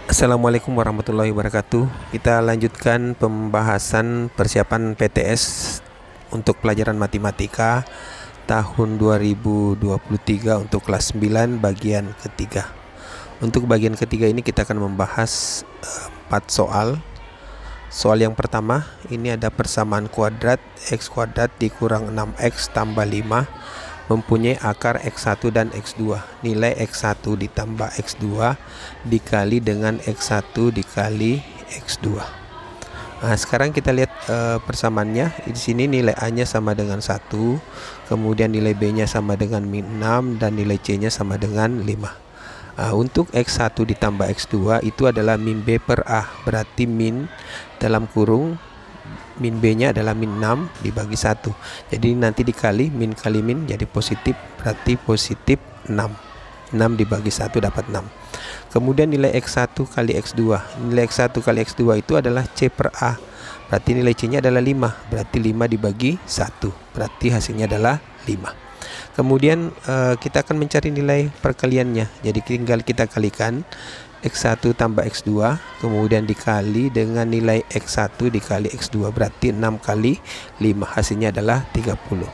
Assalamualaikum warahmatullahi wabarakatuh. Kita lanjutkan pembahasan persiapan PTS untuk pelajaran matematika tahun 2023 untuk kelas 9 bagian ketiga. Untuk bagian ketiga ini kita akan membahas 4 soal. Soal yang pertama, ini ada persamaan kuadrat x kuadrat dikurang 6x tambah 5 mempunyai akar x1 dan x2. Nilai x1 ditambah x2 dikali dengan x1 dikali x2. Nah, sekarang kita lihat persamaannya. Di sini nilai A-nya sama dengan 1, kemudian nilai B-nya sama dengan -6 dan nilai C-nya sama dengan 5. Untuk x1 ditambah x2 itu adalah min B per A, berarti min dalam kurung min B-nya adalah -6 dibagi 1. Jadi nanti dikali min kali min jadi positif, berarti positif 6. 6 dibagi 1 dapat 6. Kemudian nilai x1 kali x2. Nilai x1 kali x2 itu adalah C per A. Berarti nilai C-nya adalah 5. Berarti 5 dibagi 1. Berarti hasilnya adalah 5. Kemudian kita akan mencari nilai perkaliannya. Jadi tinggal kita kalikan x1 tambah x2 kemudian dikali dengan nilai x1 dikali x2, berarti 6 kali 5 hasilnya adalah 30.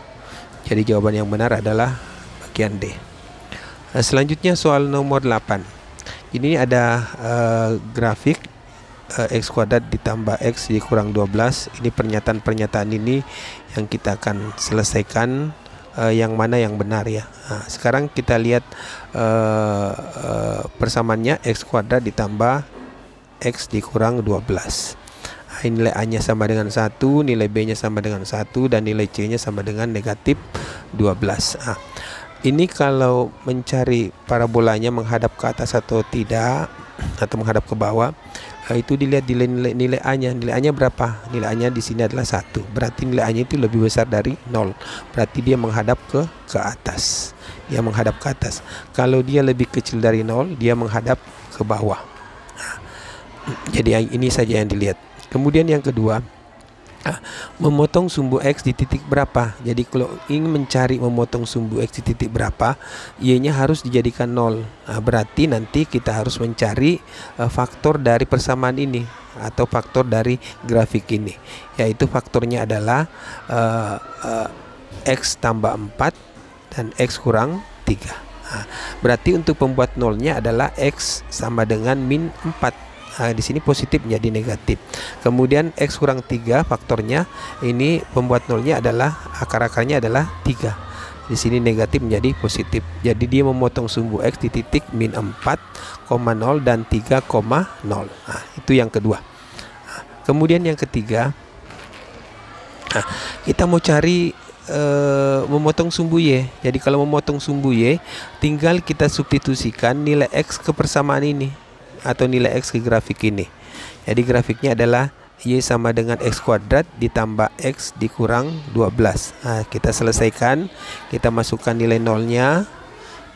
Jadi jawaban yang benar adalah bagian D. Selanjutnya soal nomor 8. Ini ada grafik x kuadrat ditambah x dikurang 12. Ini pernyataan-pernyataan ini yang kita akan selesaikan yang mana yang benar ya. Nah, sekarang kita lihat persamaannya x kuadrat ditambah x dikurang 12. Nilai A-nya sama dengan 1, nilai B-nya sama dengan 1, dan nilai C-nya sama dengan negatif 12. Ini kalau mencari parabolanya menghadap ke atas atau tidak, atau menghadap ke bawah, itu dilihat nilai A-nya. Nilai A-nya berapa? Nilai A-nya di sini adalah 1. Berarti nilai A-nya itu lebih besar dari 0. Berarti dia menghadap ke atas. Dia menghadap ke atas. Kalau dia lebih kecil dari 0, dia menghadap ke bawah. Jadi ini saja yang dilihat. Kemudian yang kedua, memotong sumbu X di titik berapa. Jadi kalau ingin mencari memotong sumbu X di titik berapa, Y-nya harus dijadikan 0. Berarti nanti kita harus mencari faktor dari persamaan ini atau faktor dari grafik ini, yaitu faktornya adalah X tambah 4 dan X kurang 3. Berarti untuk pembuat nolnya adalah X sama dengan min 4. Di sini positif menjadi negatif. Kemudian X kurang 3 faktornya ini pembuat nolnya adalah akar-akarnya adalah 3. Di sini negatif menjadi positif. Jadi dia memotong sumbu X di titik min 4,0 dan 3,0. Itu yang kedua. Kemudian yang ketiga, kita mau cari memotong sumbu Y. Jadi kalau memotong sumbu Y, tinggal kita substitusikan nilai X ke persamaan ini atau nilai X ke grafik ini. Jadi grafiknya adalah Y sama dengan X kuadrat ditambah X dikurang 12. Kita selesaikan. Kita masukkan nilai nolnya.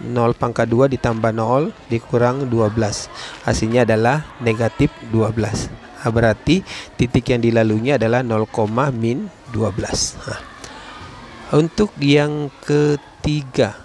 0 pangkat 2 ditambah 0 dikurang 12. Hasilnya adalah negatif 12. Berarti titik yang dilaluinya adalah 0, min 12. Untuk yang ketiga,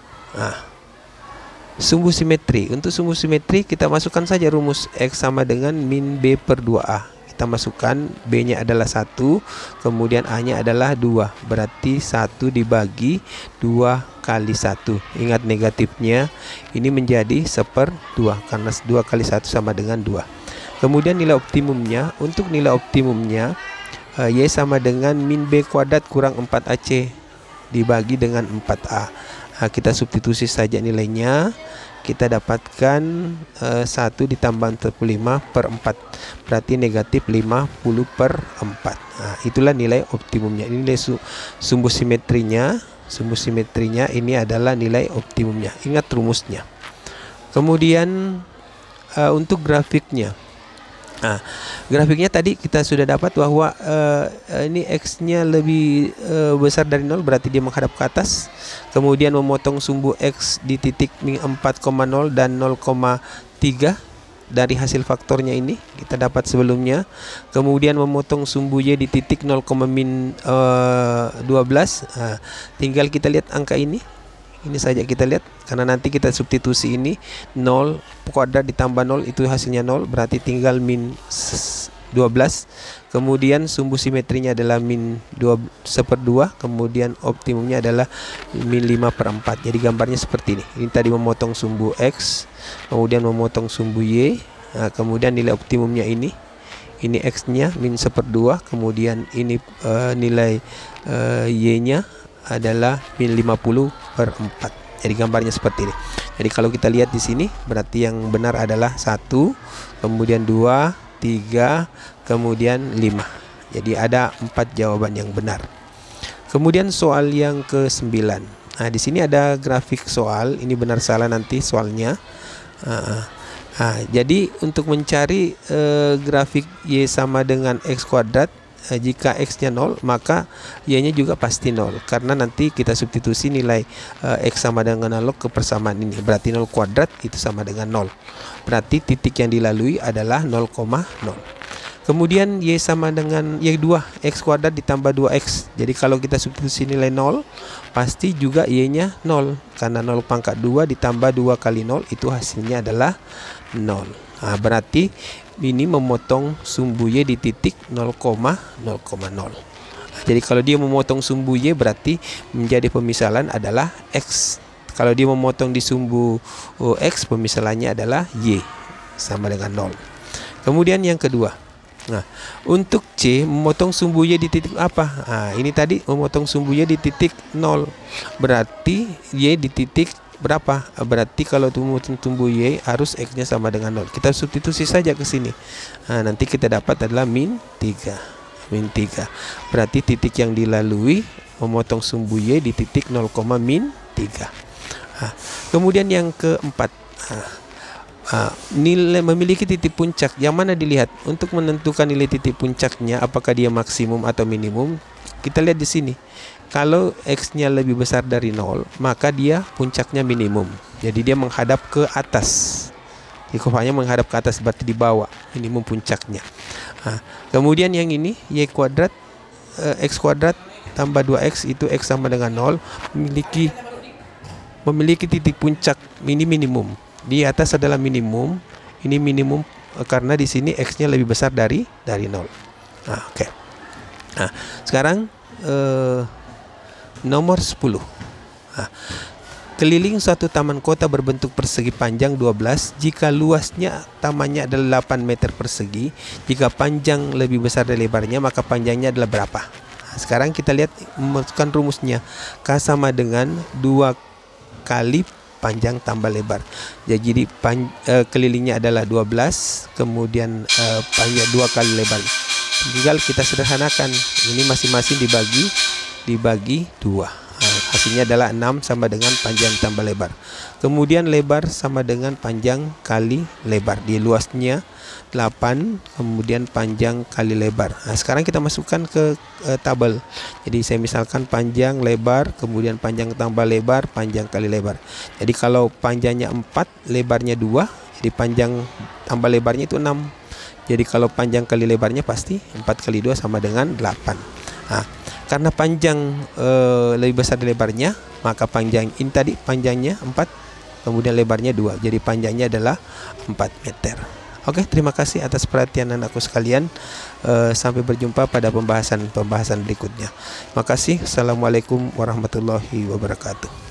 sumbu simetri. Untuk sumbu simetri kita masukkan saja rumus X sama dengan min B per 2A. Kita masukkan B-nya adalah 1, kemudian A-nya adalah 2. Berarti 1 dibagi 2 kali 1. Ingat negatifnya ini menjadi 1/2 karena 2 kali 1 sama dengan 2. Kemudian nilai optimumnya. Untuk nilai optimumnya Y sama dengan min B kuadrat kurang 4AC dibagi dengan 4A. Kita substitusi saja nilainya. Kita dapatkan 1 ditambah 45 per 4. Berarti negatif 50 per 4. Itulah nilai optimumnya. Ini nilai sumbu simetrinya. Sumbu simetrinya ini adalah nilai optimumnya. Ingat rumusnya. Kemudian untuk grafiknya. Grafiknya tadi kita sudah dapat bahwa ini X-nya lebih besar dari 0, berarti dia menghadap ke atas. Kemudian memotong sumbu X di titik min 4,0 dan 0,3 dari hasil faktornya ini kita dapat sebelumnya. Kemudian memotong sumbu Y di titik 0, min 12. Tinggal kita lihat angka ini. Ini saja kita lihat, karena nanti kita substitusi ini 0 kuadrat ditambah 0 itu hasilnya 0, berarti tinggal min 12. Kemudian sumbu simetrinya adalah min 2/2, kemudian optimumnya adalah min 5/4. Jadi gambarnya seperti ini. Ini tadi memotong sumbu X, kemudian memotong sumbu Y. Nah, kemudian nilai optimumnya ini X nya min 1/2, kemudian ini nilai Y nya adalah min 50/4. Jadi gambarnya seperti ini. Jadi kalau kita lihat di sini, berarti yang benar adalah 1, kemudian 2, 3, kemudian 5. Jadi ada 4 jawaban yang benar. Kemudian soal yang ke-9. Nah, di sini ada grafik soal. Ini benar salah nanti soalnya. Jadi untuk mencari grafik Y sama dengan X kuadrat, jika X nya 0 maka Y nya juga pasti 0, karena nanti kita substitusi nilai X sama dengan analog ke persamaan ini, berarti 0 kuadrat itu sama dengan 0, berarti titik yang dilalui adalah 0,0. Kemudian Y sama dengan Y2, X kuadrat ditambah 2X. Jadi kalau kita substitusi nilai 0, pasti juga Y nya 0, karena 0 pangkat 2 ditambah 2 kali 0 itu hasilnya adalah 0. Nah, berarti ini memotong sumbu Y di titik 0,0. Jadi kalau dia memotong sumbu Y, berarti menjadi pemisalan adalah X. Kalau dia memotong di sumbu X, pemisalannya adalah Y sama dengan 0. Kemudian yang kedua, nah untuk C memotong sumbu Y di titik apa? Nah, ini tadi memotong sumbu Y di titik 0, berarti Y di titik berapa? Berarti kalau tumbuh Y harus X nya sama dengan 0. Kita substitusi saja ke sini. Nah, nanti kita dapat adalah min 3. Berarti titik yang dilalui memotong sumbu Y di titik 0, min 3. Nah, kemudian yang keempat, nilai memiliki titik puncak. Yang mana dilihat untuk menentukan nilai titik puncaknya, apakah dia maksimum atau minimum? Kita lihat di sini. Kalau X nya lebih besar dari 0, maka dia puncaknya minimum. Jadi dia menghadap ke atas. Kurvanya menghadap ke atas, berarti di bawah minimum puncaknya. Nah, kemudian yang ini Y kuadrat X kuadrat tambah 2X itu X sama dengan 0, memiliki titik puncak minimum. Di atas adalah minimum, ini minimum karena di sini X nya lebih besar dari 0. Nah, oke. Nah, sekarang nomor 10. Nah, keliling suatu taman kota berbentuk persegi panjang 12 jika luasnya tamannya adalah 8 meter persegi. Jika panjang lebih besar dari lebarnya, maka panjangnya adalah berapa? Nah, sekarang kita lihat memasukkan rumusnya. K sama dengan 2 kali panjang tambah lebar. Jadi kelilingnya adalah 12, kemudian panjang 2 kali lebar. Tinggal kita sederhanakan. Ini masing-masing dibagi 2. Nah, hasilnya adalah 6 sama dengan panjang tambah lebar. Kemudian lebar sama dengan panjang kali lebar. Di luasnya 8, kemudian panjang kali lebar. Nah, sekarang kita masukkan ke tabel. Jadi saya misalkan panjang lebar, kemudian panjang tambah lebar, panjang kali lebar. Jadi kalau panjangnya 4, lebarnya 2, jadi panjang tambah lebarnya itu 6. Jadi kalau panjang kali lebarnya pasti 4 kali 2 sama dengan 8. Nah, karena panjang lebih besar dari lebarnya, maka panjang ini tadi panjangnya 4, kemudian lebarnya 2. Jadi panjangnya adalah 4 meter. Oke, terima kasih atas perhatian anakku sekalian. Sampai berjumpa pada pembahasan berikutnya. Terima kasih. Assalamualaikum warahmatullahi wabarakatuh.